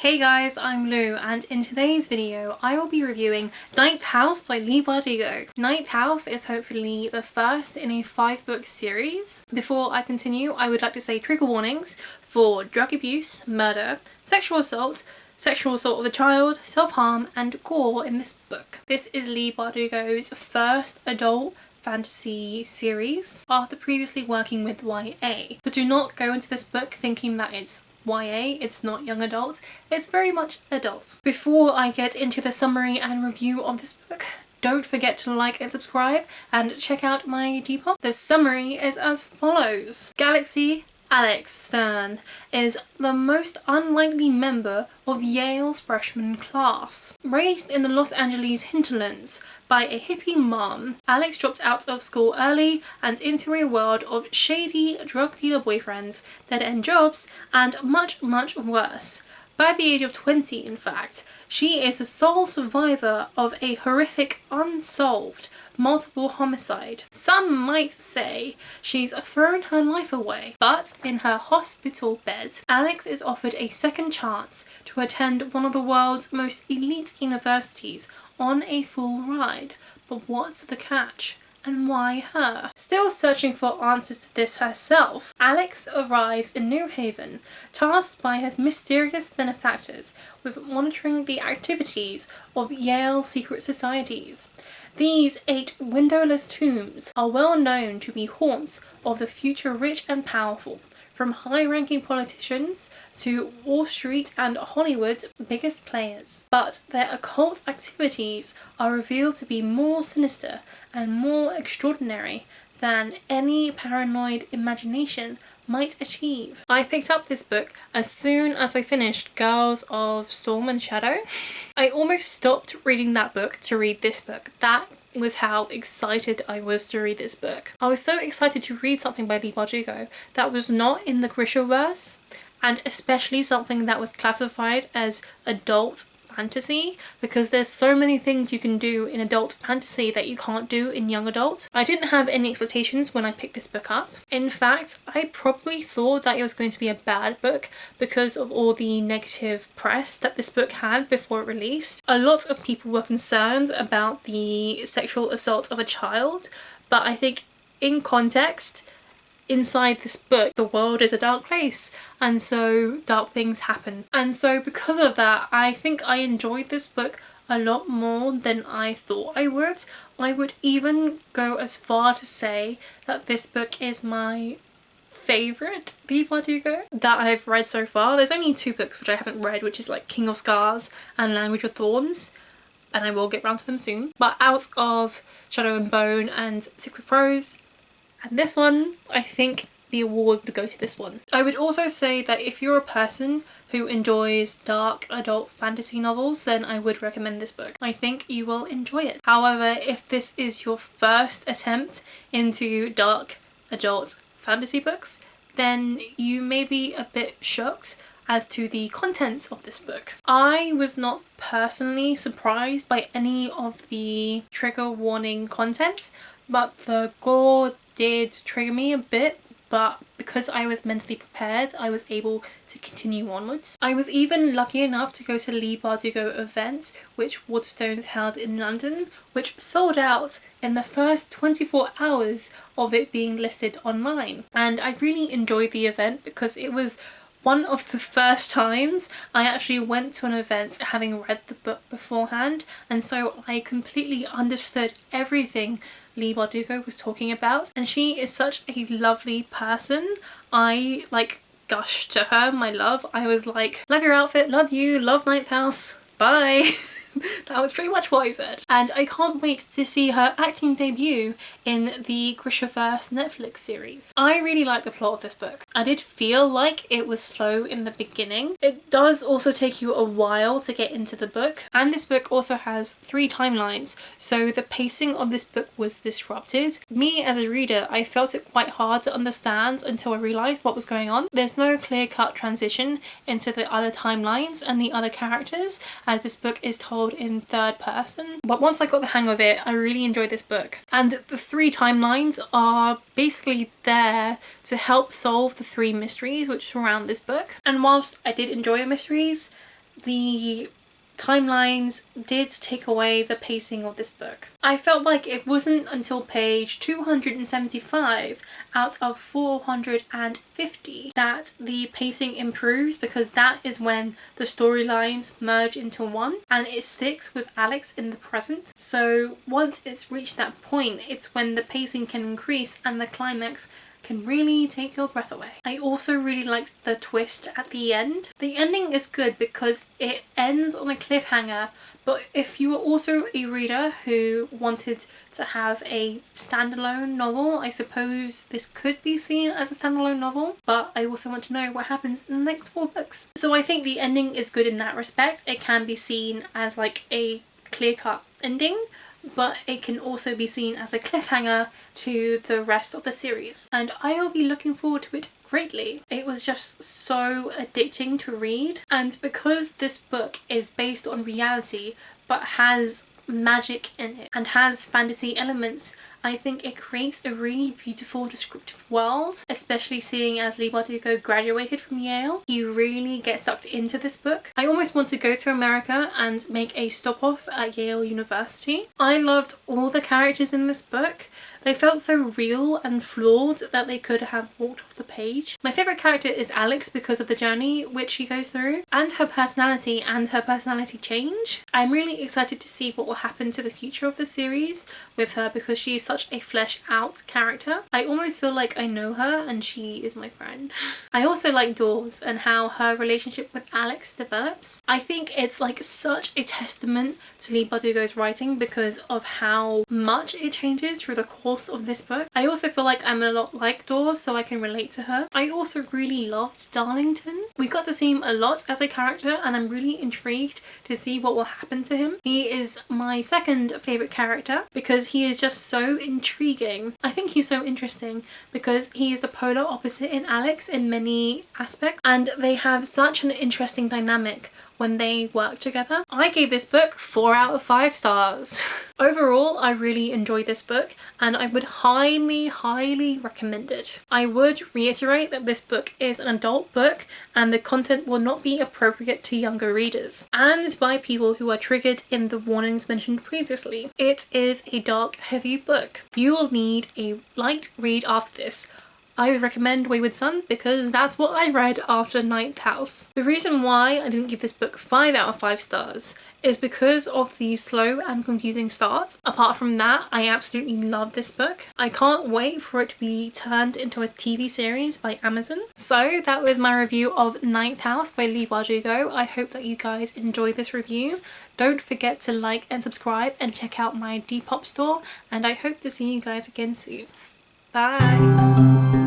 Hey guys, I'm Lou, and in today's video I will be reviewing Ninth House by Leigh Bardugo. Ninth House is hopefully the first in a 5-book series. Before I continue, I would like to say trigger warnings for drug abuse, murder, sexual assault of a child, self-harm and gore in this book. This is Leigh Bardugo's first adult fantasy series after previously working with YA. But do not go into this book thinking that it's YA, it's not young adult, it's very much adult. Before I get into the summary and review of this book, don't forget to like and subscribe and check out my Depop. The summary is as follows. Galaxy Alex Stern is the most unlikely member of Yale's freshman class. Raised in the Los Angeles hinterlands by a hippie mom, Alex dropped out of school early and into a world of shady drug dealer boyfriends, dead-end jobs, and much, much worse. By the age of 20, in fact, she is the sole survivor of a horrific, unsolved multiple homicide. Some might say she's thrown her life away, but in her hospital bed, Alex is offered a second chance to attend one of the world's most elite universities on a full ride. But what's the catch? And why her? Still searching for answers to this herself, Alex arrives in New Haven, tasked by her mysterious benefactors with monitoring the activities of Yale's secret societies. These 8 windowless tombs are well known to be haunts of the future rich and powerful, from high-ranking politicians to Wall Street and Hollywood's biggest players. But their occult activities are revealed to be more sinister and more extraordinary than any paranoid imagination might achieve. I picked up this book as soon as I finished Girls of Storm and Shadow. I almost stopped reading that book to read this book. That was how excited I was to read this book. I was so excited to read something by Leigh Bardugo that was not in the Grishaverse, and especially something that was classified as adult fantasy, because there's so many things you can do in adult fantasy that you can't do in young adult. I didn't have any expectations when I picked this book up. In fact, I probably thought that it was going to be a bad book because of all the negative press that this book had before it released. A lot of people were concerned about the sexual assault of a child, but I think in context, inside this book, the world is a dark place, and so dark things happen. And so because of that, I think I enjoyed this book a lot more than I thought I would. I would even go as far to say that this book is my favourite Leigh Bardugo that I've read so far. There's only 2 books which I haven't read, which is like King of Scars and Language of Thorns, and I will get round to them soon. But out of Shadow and Bone and Six of Crows, and this one, I think the award would go to this one. I would also say that if you're a person who enjoys dark adult fantasy novels, then I would recommend this book. I think you will enjoy it. However, if this is your first attempt into dark adult fantasy books, then you may be a bit shocked as to the contents of this book. I was not personally surprised by any of the trigger warning content, but the gore did trigger me a bit, but because I was mentally prepared, I was able to continue onwards. I was even lucky enough to go to Leigh Bardugo event, which Waterstones held in London, which sold out in the first 24 hours of it being listed online. And I really enjoyed the event because it was one of the first times I actually went to an event having read the book beforehand, and so I completely understood everything Leigh Bardugo was talking about, and she is such a lovely person. I gushed to her my love. I was like, love your outfit, love you, love Ninth House, bye. That was pretty much what I said. And I can't wait to see her acting debut in the Grishaverse Netflix series. I really like the plot of this book. I did feel like it was slow in the beginning. It does also take you a while to get into the book. And this book also has 3 timelines, so the pacing of this book was disrupted. Me as a reader, I felt it quite hard to understand until I realised what was going on. There's no clear-cut transition into the other timelines and the other characters, as this book is told in 3rd person. But once I got the hang of it, I really enjoyed this book. And the 3 timelines are basically there to help solve the 3 mysteries which surround this book. And whilst I did enjoy the mysteries, the timelines did take away the pacing of this book. I felt like it wasn't until page 275 out of 450 that the pacing improves, because that is when the storylines merge into one and it sticks with Alex in the present. So once it's reached that point, it's when the pacing can increase and the climax can really take your breath away. I also really liked the twist at the end. The ending is good because it ends on a cliffhanger, but if you were also a reader who wanted to have a standalone novel, I suppose this could be seen as a standalone novel, but I also want to know what happens in the next 4 books. So I think the ending is good in that respect. It can be seen as like a clear-cut ending, but it can also be seen as a cliffhanger to the rest of the series. And I will be looking forward to it greatly. It was just so addicting to read, and because this book is based on reality but has magic in it and has fantasy elements, I think it creates a really beautiful descriptive world, especially seeing as Leigh Bardugo graduated from Yale. You really get sucked into this book. I almost want to go to America and make a stop off at Yale University. I loved all the characters in this book. They felt so real and flawed that they could have walked off the page. My favourite character is Alex because of the journey which she goes through and her personality change. I'm really excited to see what will happen to the future of the series with her because she is such a fleshed out character. I almost feel like I know her and she is my friend. I also like Dawes and how her relationship with Alex develops. I think it's like such a testament to Leigh Bardugo's writing because of how much it changes through the course of this book. I also feel like I'm a lot like Dawes, so I can relate to her. I also really loved Darlington. We got to see him a lot as a character and I'm really intrigued to see what will happen to him. He is my second favourite character because he is just so intriguing. I think he's so interesting because he is the polar opposite in Alex in many aspects, and they have such an interesting dynamic when they work together. I gave this book 4 out of 5 stars. Overall, I really enjoyed this book and I would highly recommend it. I would reiterate that this book is an adult book and the content will not be appropriate to younger readers and by people who are triggered in the warnings mentioned previously. It is a dark, heavy book. You will need a light read after this. I would recommend Wayward Son because that's what I read after Ninth House. The reason why I didn't give this book 5 out of 5 stars is because of the slow and confusing start. Apart from that, I absolutely love this book. I can't wait for it to be turned into a TV series by Amazon. So that was my review of Ninth House by Leigh Bardugo. I hope that you guys enjoyed this review. Don't forget to like and subscribe and check out my Depop store, and I hope to see you guys again soon. Bye!